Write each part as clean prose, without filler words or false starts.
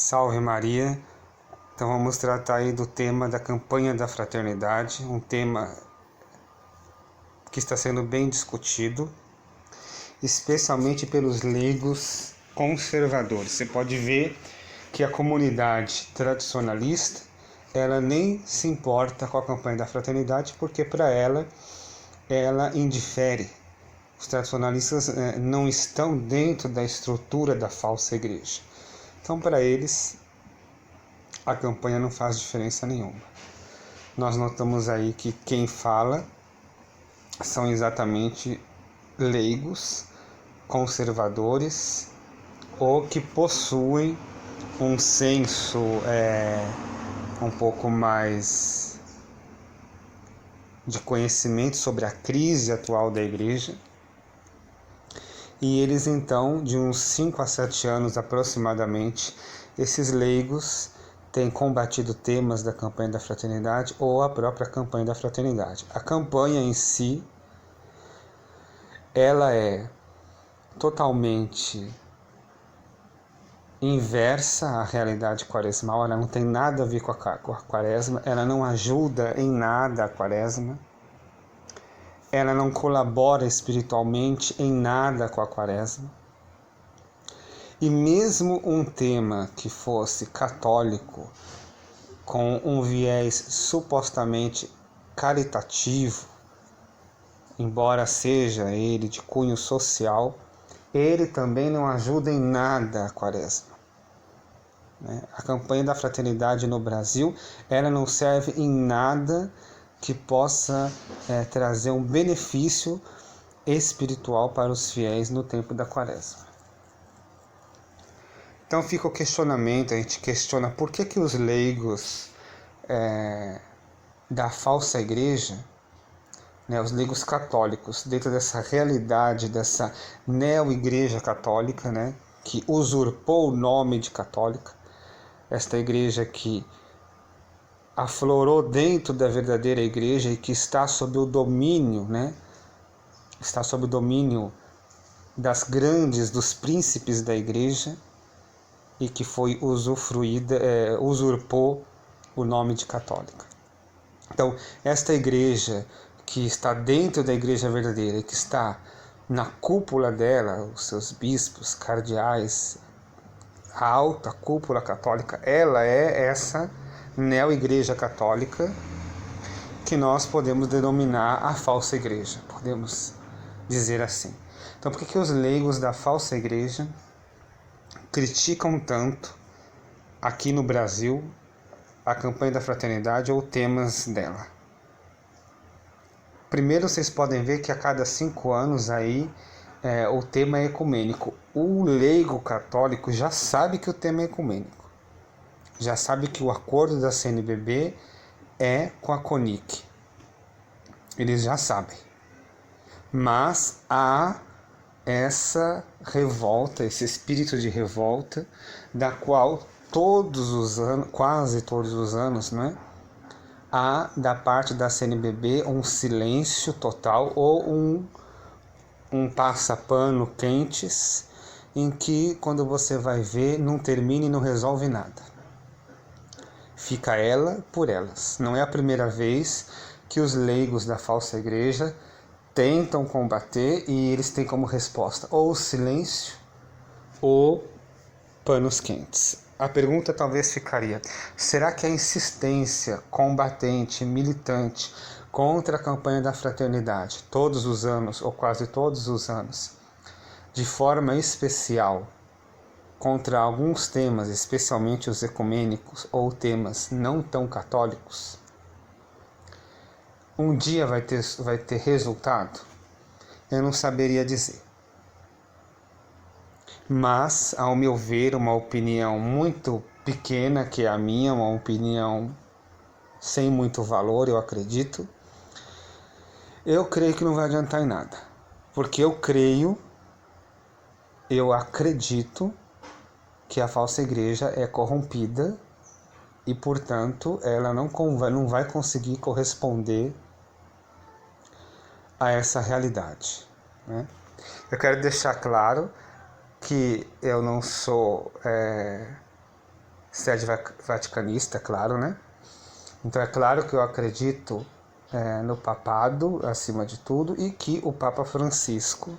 Salve Maria! Então vamos tratar aí do tema da campanha da fraternidade, um tema que está sendo bem discutido, especialmente pelos leigos conservadores. Você pode ver que a comunidade tradicionalista, ela nem se importa com a campanha da fraternidade, porque para ela indifere. Os tradicionalistas não estão dentro da estrutura da falsa igreja. Então, para eles, a campanha não faz diferença nenhuma. Nós notamos aí que quem fala são exatamente leigos, conservadores, ou que possuem um senso um pouco mais de conhecimento sobre a crise atual da igreja. E eles então, de uns 5 a 7 anos aproximadamente, esses leigos têm combatido temas da campanha da fraternidade ou a própria campanha da fraternidade. A campanha em si, ela é totalmente inversa à realidade quaresmal, ela não tem nada a ver com a quaresma, ela não ajuda em nada a quaresma, ela não colabora espiritualmente em nada com a quaresma. E mesmo um tema que fosse católico, com um viés supostamente caritativo, embora seja ele de cunho social, ele também não ajuda em nada a quaresma. A campanha da fraternidade no Brasil, ela não serve em nada que possa trazer um benefício espiritual para os fiéis no tempo da quaresma. Então fica o questionamento, a gente questiona por que os leigos da falsa igreja, os leigos católicos, dentro dessa realidade, dessa neo-igreja católica, que usurpou o nome de católica, esta igreja que aflorou dentro da verdadeira igreja e que está sob o domínio, está sob o domínio dos príncipes da igreja e que foi usurpou o nome de católica. Então, esta igreja que está dentro da igreja verdadeira, que está na cúpula dela, os seus bispos, cardeais, a alta cúpula católica, ela é essa neo-igreja católica que nós podemos denominar a falsa igreja, podemos dizer assim. Então, por que os leigos da falsa igreja criticam tanto aqui no Brasil a campanha da fraternidade ou temas dela? Primeiro, vocês podem ver que a cada 5 anos aí o tema é ecumênico. O leigo católico já sabe que o tema é ecumênico. Já sabe que o acordo da CNBB é com a CONIC. Eles já sabem. Mas há essa revolta, esse espírito de revolta, da qual quase todos os anos, há da parte da CNBB um silêncio total ou um passa-pano quentes, em que quando você vai ver não termina e não resolve nada. Fica ela por elas. Não é a primeira vez que os leigos da falsa igreja tentam combater e eles têm como resposta ou silêncio ou panos quentes. A pergunta talvez ficaria: será que a insistência combatente, militante contra a campanha da fraternidade, todos os anos ou quase todos os anos, de forma especial, contra alguns temas, especialmente os ecumênicos ou temas não tão católicos, um dia vai ter resultado? Eu não saberia dizer. Mas, ao meu ver, uma opinião muito pequena, que é a minha, uma opinião sem muito valor, eu acredito, eu creio que não vai adiantar em nada. Porque eu acredito que a falsa igreja é corrompida e, portanto, ela não vai conseguir corresponder a essa realidade. Eu quero deixar claro que eu não sou sede vaticanista, claro, né? Então é claro que eu acredito no papado, acima de tudo, e que o Papa Francisco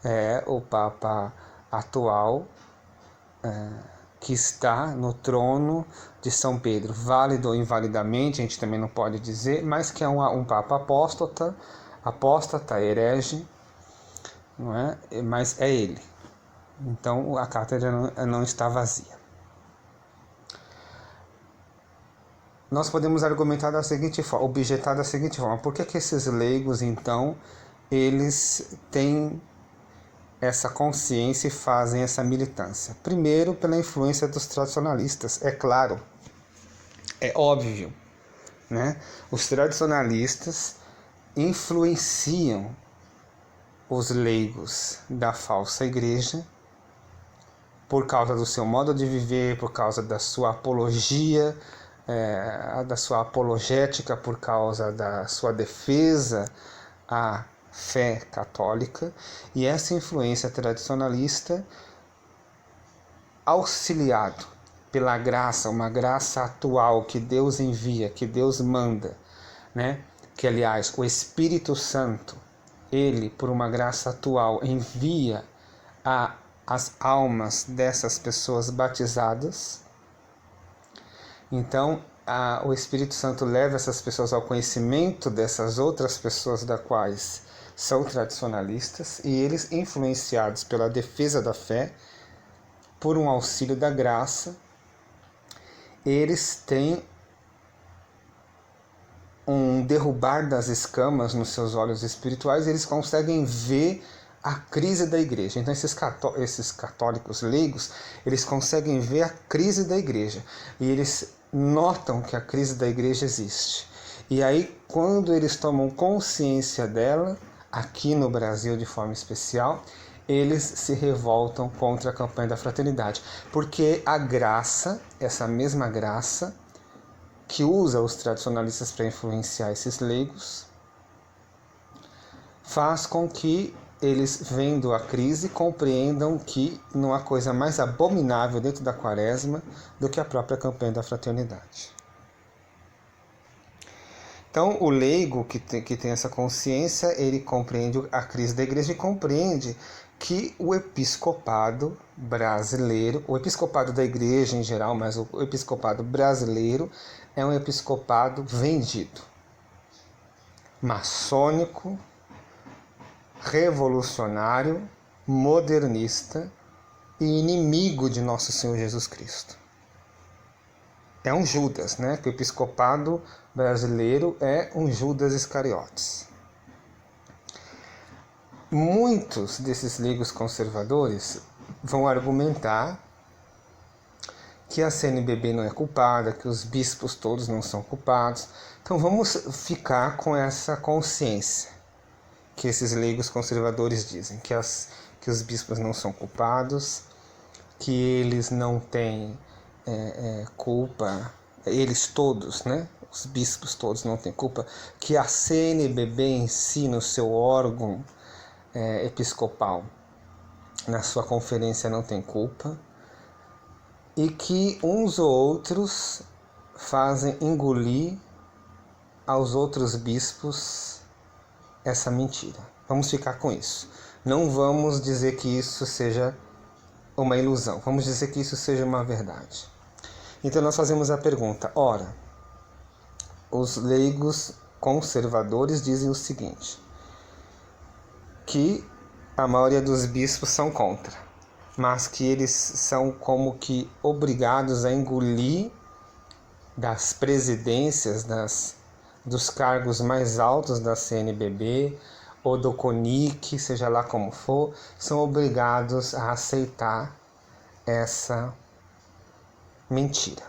é o Papa atual que está no trono de São Pedro, válido ou invalidamente, a gente também não pode dizer, mas que é um Papa apóstata, herege, não é? Mas é ele. Então a cátedra não está vazia. Nós podemos argumentar da seguinte forma, objetar da seguinte forma: por que esses leigos, então, eles têm essa consciência e fazem essa militância? Primeiro, pela influência dos tradicionalistas, é claro, é óbvio, né? Os tradicionalistas influenciam os leigos da falsa igreja por causa do seu modo de viver, por causa da sua apologia, da sua apologética, por causa da sua defesa à fé católica, e essa influência tradicionalista, auxiliado pela graça, uma graça atual que Deus envia, que Deus manda, né? Que aliás o Espírito Santo, ele por uma graça atual envia as almas dessas pessoas batizadas. Então, o Espírito Santo leva essas pessoas ao conhecimento dessas outras pessoas das quais são tradicionalistas, e eles, influenciados pela defesa da fé, por um auxílio da graça, eles têm um derrubar das escamas nos seus olhos espirituais, eles conseguem ver a crise da igreja. Então esses católicos leigos, eles conseguem ver a crise da igreja, e eles notam que a crise da igreja existe. E aí, quando eles tomam consciência dela, aqui no Brasil de forma especial, eles se revoltam contra a campanha da fraternidade, porque a graça, essa mesma graça que usa os tradicionalistas para influenciar esses leigos, faz com que eles, vendo a crise, compreendam que não há coisa mais abominável dentro da quaresma do que a própria campanha da fraternidade. Então, o leigo que tem essa consciência, ele compreende a crise da igreja e compreende que o episcopado brasileiro, o episcopado da igreja em geral, mas o episcopado brasileiro é um episcopado vendido, maçônico, revolucionário, modernista e inimigo de nosso Senhor Jesus Cristo. É um Judas, né? Que o episcopado brasileiro é um Judas Iscariotes. Muitos desses leigos conservadores vão argumentar que a CNBB não é culpada, que os bispos todos não são culpados. Então vamos ficar com essa consciência que esses leigos conservadores dizem, que os bispos não são culpados, que eles não têm culpa, eles todos, né? Os bispos todos não têm culpa, que a CNBB em si, no seu órgão episcopal, na sua conferência, não tem culpa, e que uns ou outros fazem engolir aos outros bispos essa mentira. Vamos ficar com isso. Não vamos dizer que isso seja uma ilusão, vamos dizer que isso seja uma verdade. Então nós fazemos a pergunta: ora, os leigos conservadores dizem o seguinte, que a maioria dos bispos são contra, mas que eles são como que obrigados a engolir das presidências, dos cargos mais altos da CNBB ou do CONIC, seja lá como for, são obrigados a aceitar essa mentira.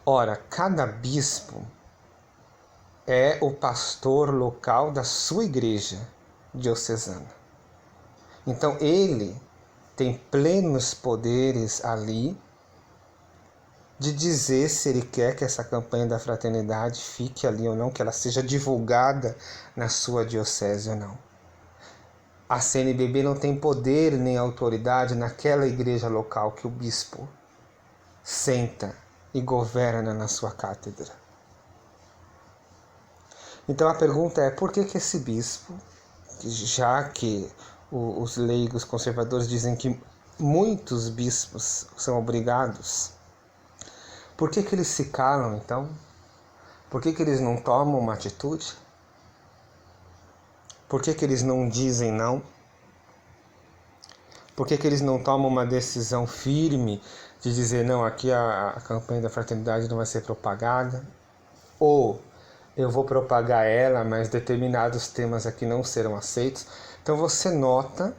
Ora, cada bispo é o pastor local da sua igreja diocesana. Então ele tem plenos poderes ali de dizer se ele quer que essa campanha da fraternidade fique ali ou não, que ela seja divulgada na sua diocese ou não. A CNBB não tem poder nem autoridade naquela igreja local que o bispo senta e governa na sua cátedra. Então a pergunta é, por que esse bispo, já que os leigos conservadores dizem que muitos bispos são obrigados, por que eles se calam então? Por que eles não tomam uma atitude? Por que eles não dizem não? Por que eles não tomam uma decisão firme de dizer não, aqui a campanha da fraternidade não vai ser propagada? Ou eu vou propagar ela, mas determinados temas aqui não serão aceitos? Então você nota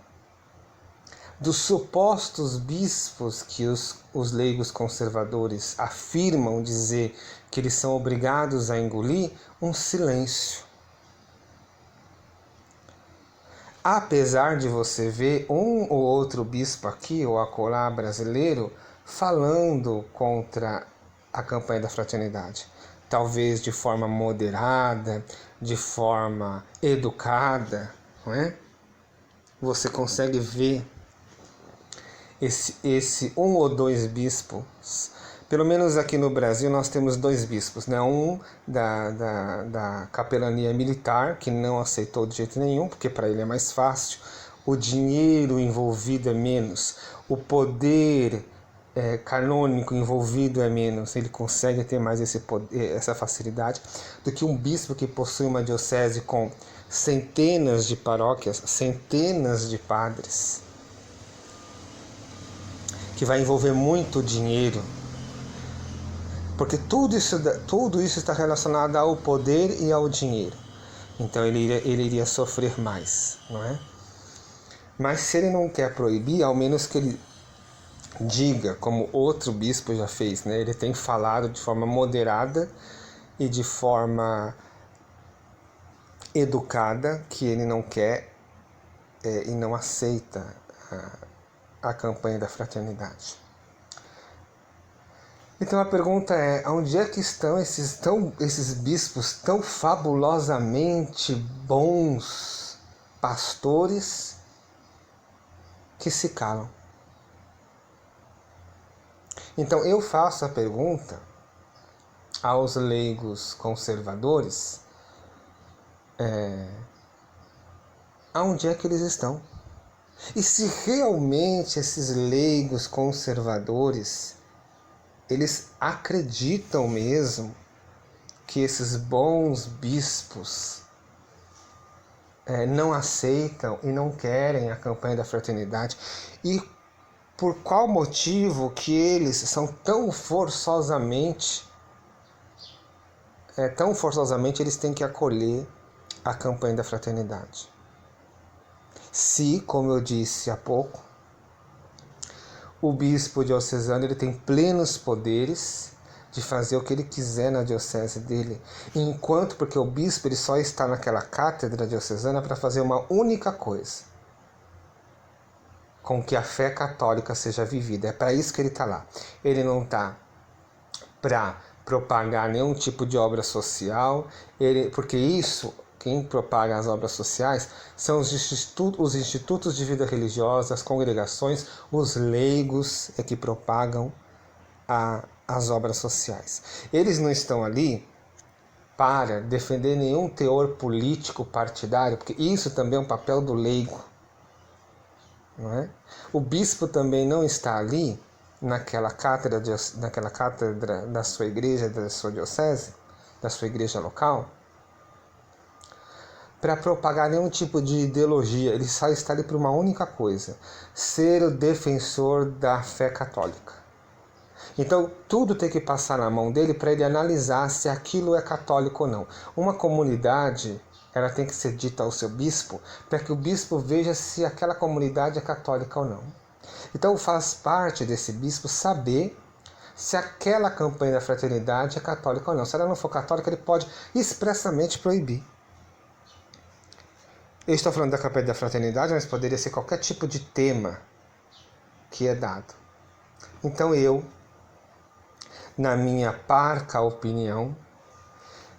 dos supostos bispos que os leigos conservadores afirmam dizer que eles são obrigados a engolir, um silêncio. Apesar de você ver um ou outro bispo aqui ou acolá brasileiro falando contra a campanha da fraternidade, talvez de forma moderada, de forma educada, não é? Você consegue ver esse um ou dois bispos. Pelo menos aqui no Brasil nós temos dois bispos, né? Um da capelania militar, que não aceitou de jeito nenhum, porque para ele é mais fácil, o dinheiro envolvido é menos, o poder canônico envolvido é menos, ele consegue ter mais esse poder, essa facilidade, do que um bispo que possui uma diocese com centenas de paróquias, centenas de padres, que vai envolver muito dinheiro, porque tudo isso está relacionado ao poder e ao dinheiro. Então ele iria sofrer mais, não é? Mas se ele não quer proibir, ao menos que ele diga, como outro bispo já fez, né? Ele tem falado de forma moderada e de forma educada que ele não quer e não aceita a campanha da fraternidade. Então a pergunta é, onde é que estão esses bispos tão fabulosamente bons pastores que se calam? Então eu faço a pergunta aos leigos conservadores, aonde é que eles estão? E se realmente esses leigos conservadores, eles acreditam mesmo que esses bons bispos não aceitam e não querem a campanha da fraternidade, e por qual motivo que eles são tão forçosamente eles têm que acolher a campanha da fraternidade? Se, como eu disse há pouco, o bispo diocesano ele tem plenos poderes de fazer o que ele quiser na diocese dele, enquanto porque o bispo ele só está naquela cátedra diocesana para fazer uma única coisa: com que a fé católica seja vivida. É para isso que ele está lá. Ele não está para propagar nenhum tipo de obra social, porque isso, quem propaga as obras sociais são os institutos de vida religiosa, as congregações, os leigos é que propagam as obras sociais. Eles não estão ali para defender nenhum teor político partidário, porque isso também é um papel do leigo, não é? O bispo também não está ali naquela cátedra da sua igreja, da sua diocese, da sua igreja local, para propagar nenhum tipo de ideologia. Ele só está ali por uma única coisa: ser o defensor da fé católica. Então tudo tem que passar na mão dele para ele analisar se aquilo é católico ou não. Uma comunidade, ela tem que ser dita ao seu bispo para que o bispo veja se aquela comunidade é católica ou não. Então faz parte desse bispo saber se aquela campanha da fraternidade é católica ou não. Se ela não for católica, ele pode expressamente proibir. Eu estou falando da campanha da fraternidade, mas poderia ser qualquer tipo de tema que é dado. Então eu, na minha parca opinião,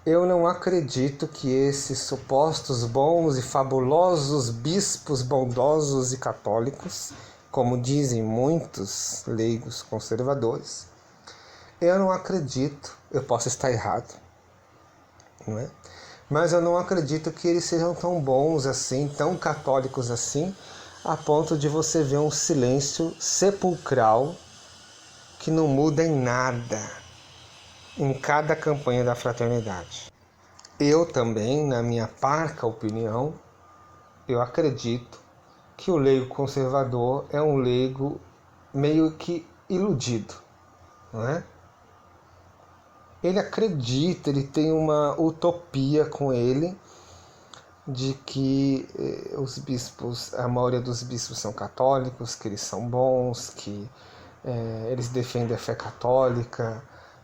eu não acredito que esses supostos bons e fabulosos bispos bondosos e católicos, como dizem muitos leigos conservadores, Eu não acredito, eu posso estar errado, não é? Mas eu não acredito que eles sejam tão bons assim, tão católicos assim, a ponto de você ver um silêncio sepulcral que não muda em nada em cada campanha da fraternidade. Eu também, na minha parca opinião, eu acredito que o leigo conservador é um leigo meio que iludido, não é? Ele acredita, ele tem uma utopia com ele de que os bispos, a maioria dos bispos são católicos, que eles são bons, que eles defendem a fé católica,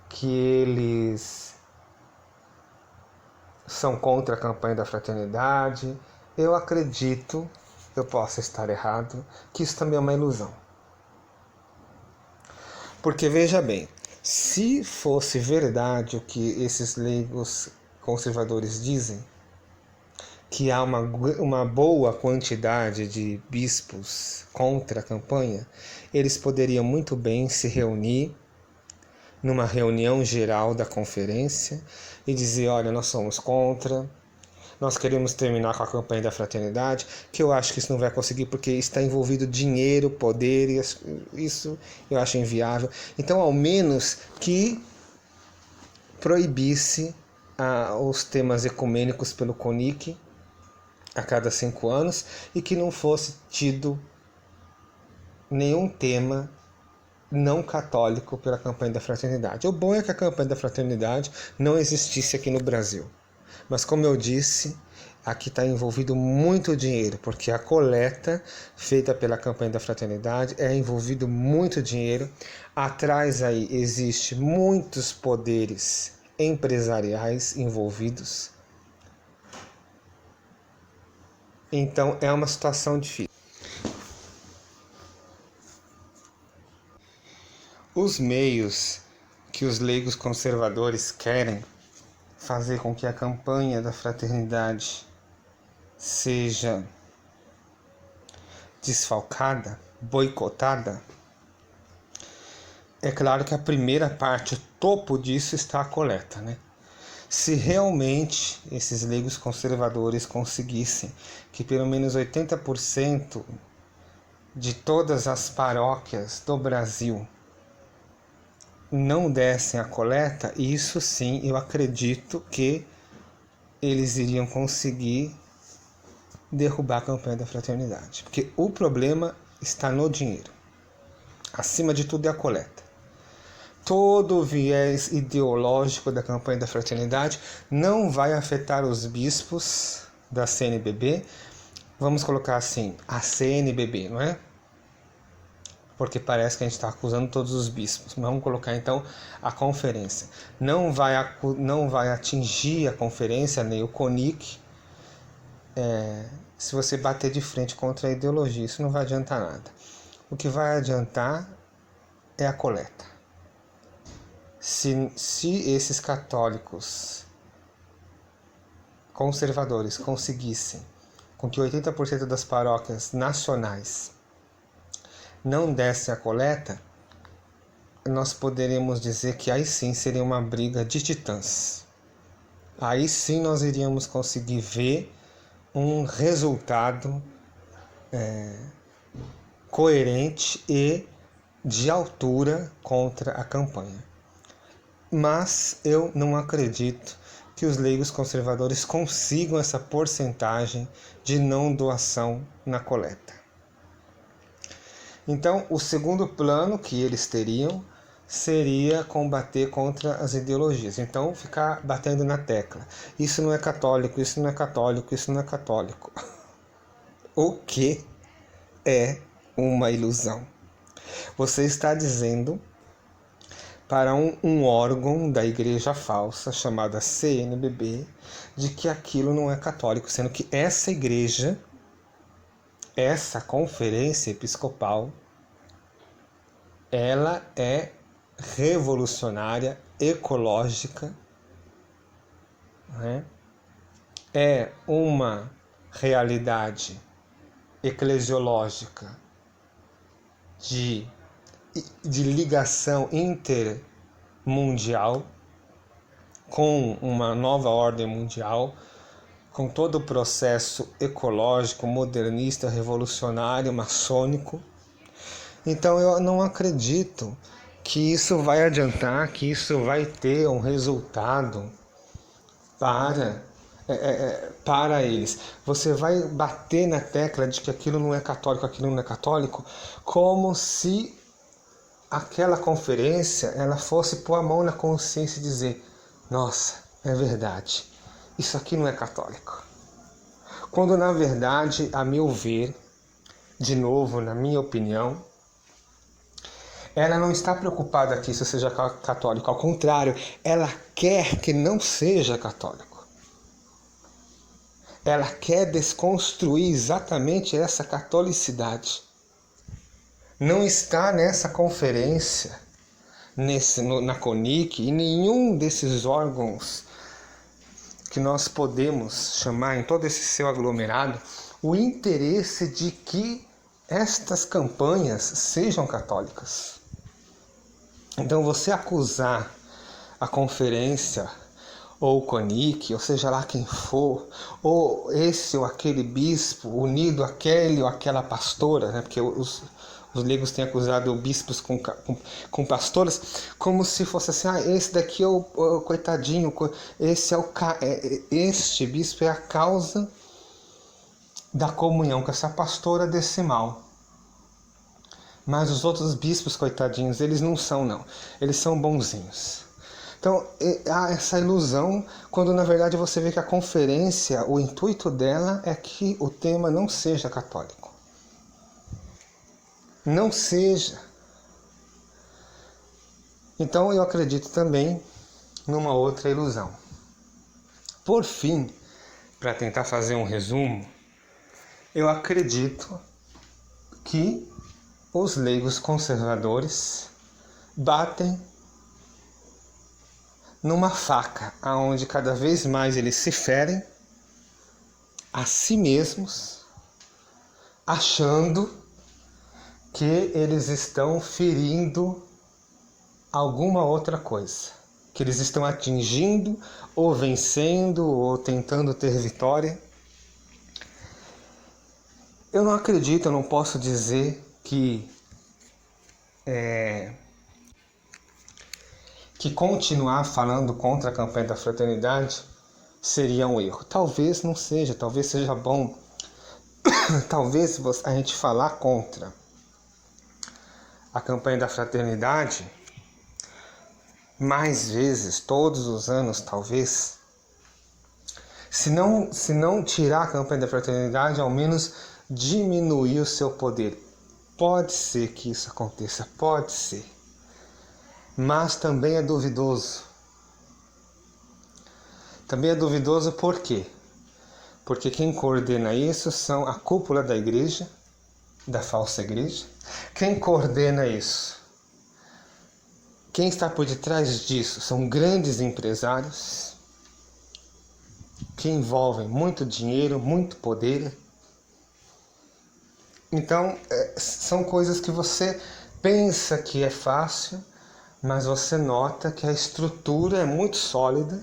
que eles são contra a campanha da fraternidade. Eu acredito, eu posso estar errado, que isso também é uma ilusão. Porque veja bem, se fosse verdade o que esses leigos conservadores dizem, que há uma boa quantidade de bispos contra a campanha, eles poderiam muito bem se reunir numa reunião geral da conferência e dizer, olha, nós somos contra, nós queremos terminar com a campanha da fraternidade, que eu acho que isso não vai conseguir porque está envolvido dinheiro, poder, e isso eu acho inviável. Então, ao menos que proibisse os temas ecumênicos pelo CONIC a cada 5 anos e que não fosse tido nenhum tema não católico pela campanha da fraternidade. O bom é que a campanha da fraternidade não existisse aqui no Brasil. Mas como eu disse, aqui está envolvido muito dinheiro, porque a coleta feita pela campanha da fraternidade é envolvido muito dinheiro. Atrás aí existe muitos poderes empresariais envolvidos. Então é uma situação difícil. Os meios que os leigos conservadores querem fazer com que a campanha da fraternidade seja desfalcada, boicotada, é claro que a primeira parte, o topo disso está a coleta, né? Se realmente esses leigos conservadores conseguissem que pelo menos 80% de todas as paróquias do Brasil não dessem a coleta, isso sim eu acredito que eles iriam conseguir derrubar a campanha da fraternidade. Porque o problema está no dinheiro. Acima de tudo é a coleta. Todo o viés ideológico da campanha da fraternidade não vai afetar os bispos da CNBB. Vamos colocar assim, a CNBB, não é? Porque parece que a gente está acusando todos os bispos. Vamos colocar então a conferência. Não vai atingir a conferência, nem o CONIC, se você bater de frente contra a ideologia. Isso não vai adiantar nada. O que vai adiantar é a coleta. Se esses católicos conservadores conseguissem com que 80% das paróquias nacionais não dessem a coleta, nós poderíamos dizer que aí sim seria uma briga de titãs. Aí sim nós iríamos conseguir ver um resultado coerente e de altura contra a campanha. Mas eu não acredito que os leigos conservadores consigam essa porcentagem de não doação na coleta. Então, o segundo plano que eles teriam seria combater contra as ideologias. Então, ficar batendo na tecla. Isso não é católico, isso não é católico, isso não é católico. O que é uma ilusão. Você está dizendo para um órgão da igreja falsa, chamada CNBB, de que aquilo não é católico, sendo que essa igreja, essa conferência episcopal, ela é revolucionária, ecológica, né? É uma realidade eclesiológica de ligação mundial, com uma nova ordem mundial, com todo o processo ecológico, modernista, revolucionário, maçônico. Então eu não acredito que isso vai adiantar, que isso vai ter um resultado para eles. Você vai bater na tecla de que aquilo não é católico, como se aquela conferência ela fosse pôr a mão na consciência e dizer: nossa, é verdade, isso aqui não é católico. Quando na verdade, a meu ver, de novo, na minha opinião, ela não está preocupada que isso seja católico, ao contrário, ela quer que não seja católico. Ela quer desconstruir exatamente essa catolicidade. Não está nessa conferência, na CONIC, e nenhum desses órgãos que nós podemos chamar em todo esse seu aglomerado, o interesse de que estas campanhas sejam católicas. Então você acusar a conferência, ou o CONIC, ou seja lá quem for, ou esse ou aquele bispo unido àquele ou aquela pastora, né? Porque os leigos têm acusado bispos com pastoras, como se fosse assim: esse daqui é o coitadinho, este bispo é a causa da comunhão com essa pastora desse mal. Mas os outros bispos, coitadinhos, eles não são, não. Eles são bonzinhos. Então, há essa ilusão, quando na verdade você vê que a conferência, o intuito dela é que o tema não seja católico. Não seja. Então, eu acredito também numa outra ilusão. Por fim, para tentar fazer um resumo, eu acredito que os leigos conservadores batem numa faca, onde cada vez mais eles se ferem a si mesmos, achando que eles estão ferindo alguma outra coisa, que eles estão atingindo, ou vencendo, ou tentando ter vitória. Eu não acredito, eu não posso dizer que continuar falando contra a campanha da fraternidade seria um erro. Talvez não seja, talvez seja bom. Talvez a gente falar contra a campanha da fraternidade mais vezes, todos os anos, talvez. Se não tirar a campanha da fraternidade, ao menos diminuir o seu poder. Pode ser que isso aconteça, pode ser. Mas também é duvidoso. Também é duvidoso por quê? Porque quem coordena isso são a cúpula da igreja, da falsa igreja. Quem coordena isso? Quem está por detrás disso? São grandes empresários que envolvem muito dinheiro, muito poder. Então, são coisas que você pensa que é fácil, mas você nota que a estrutura é muito sólida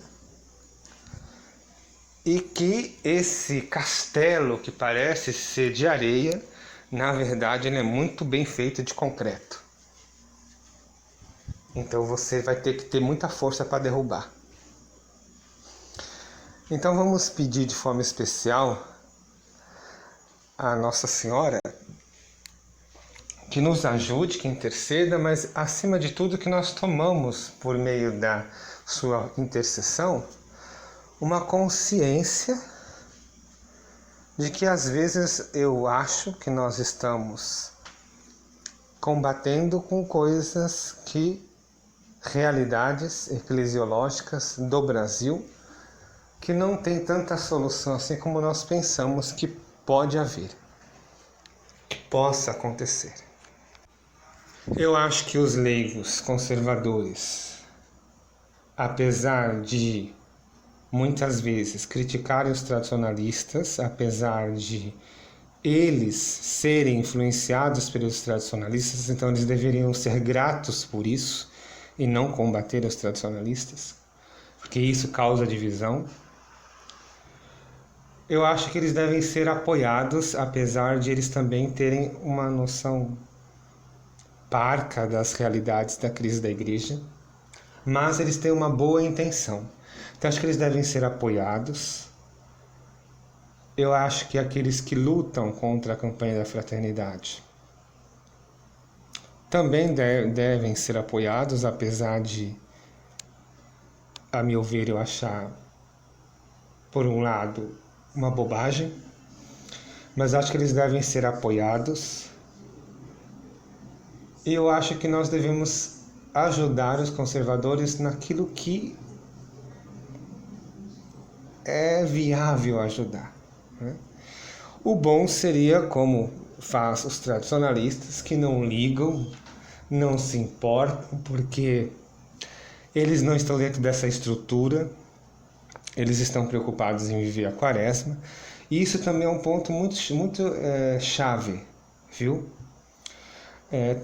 e que esse castelo que parece ser de areia, na verdade ele é muito bem feito de concreto. Então você vai ter que ter muita força para derrubar. Então vamos pedir de forma especial a Nossa Senhora que nos ajude, que interceda, mas acima de tudo que nós tomamos por meio da sua intercessão uma consciência de que às vezes eu acho que nós estamos combatendo com coisas realidades eclesiológicas do Brasil que não tem tanta solução assim como nós pensamos que pode haver, que possa acontecer. Eu acho que os leigos conservadores, apesar de muitas vezes criticarem os tradicionalistas, apesar de eles serem influenciados pelos tradicionalistas, então eles deveriam ser gratos por isso e não combater os tradicionalistas, porque isso causa divisão. Eu acho que eles devem ser apoiados, apesar de eles também terem uma noção parca das realidades da crise da igreja, mas eles têm uma boa intenção. Então acho que eles devem ser apoiados. Eu acho que aqueles que lutam contra a campanha da fraternidade também devem ser apoiados, apesar de, a meu ver, eu achar, por um lado, uma bobagem, mas acho que eles devem ser apoiados. E eu acho que nós devemos ajudar os conservadores naquilo que é viável ajudar, né? O bom seria, como faz os tradicionalistas, que não ligam, não se importam, porque eles não estão dentro dessa estrutura, eles estão preocupados em viver a quaresma, e isso também é um ponto muito chave, viu?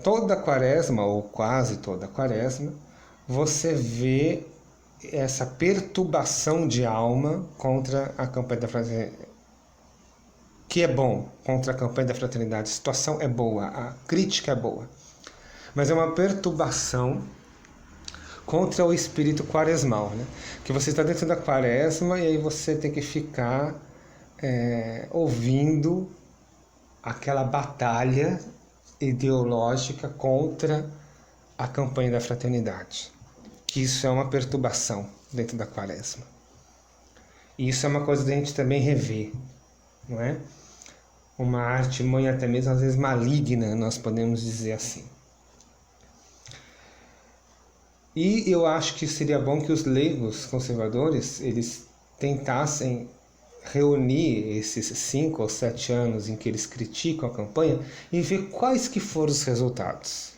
Toda quaresma, ou quase toda quaresma, você vê essa perturbação de alma contra a campanha da fraternidade, que é bom, contra a campanha da fraternidade. A situação é boa, a crítica é boa, mas é uma perturbação contra o espírito quaresmal, né? Que você está dentro da quaresma e aí você tem que ficar ouvindo aquela batalha ideológica contra a campanha da fraternidade, que isso é uma perturbação dentro da quaresma. E isso é uma coisa da gente também rever, não é? Uma artimanha até mesmo às vezes maligna, nós podemos dizer assim. E eu acho que seria bom que os leigos conservadores, eles tentassem reunir esses 5 ou 7 anos em que eles criticam a campanha e ver quais que foram os resultados.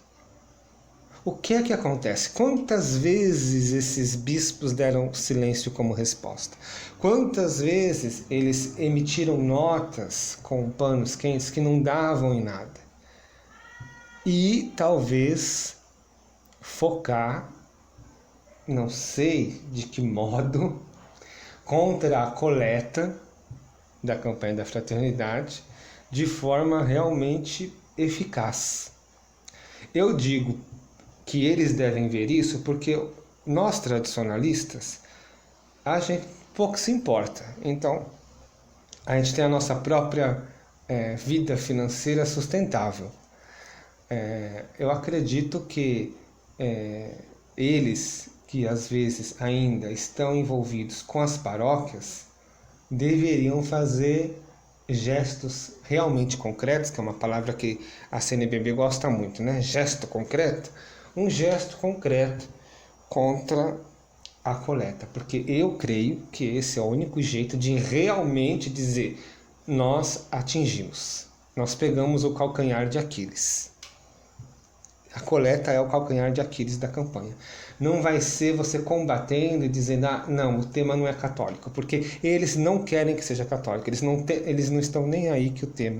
O que é que acontece? Quantas vezes esses bispos deram silêncio como resposta? Quantas vezes eles emitiram notas com panos quentes que não davam em nada? E talvez focar, não sei de que modo, contra a coleta da campanha da fraternidade de forma realmente eficaz. Eu digo que eles devem ver isso porque nós tradicionalistas, a gente pouco se importa. Então, a gente tem a nossa própria vida financeira sustentável. Eu acredito que eles, que às vezes ainda estão envolvidos com as paróquias, deveriam fazer gestos realmente concretos, que é uma palavra que a CNBB gosta muito, né? Gesto concreto. Um gesto concreto contra a coleta, porque eu creio que esse é o único jeito de realmente dizer: nós atingimos, nós pegamos o calcanhar de Aquiles. A coleta é o calcanhar de Aquiles da campanha. Não vai ser você combatendo e dizendo: não, o tema não é católico, porque eles não querem que seja católico, eles não estão nem aí que o tema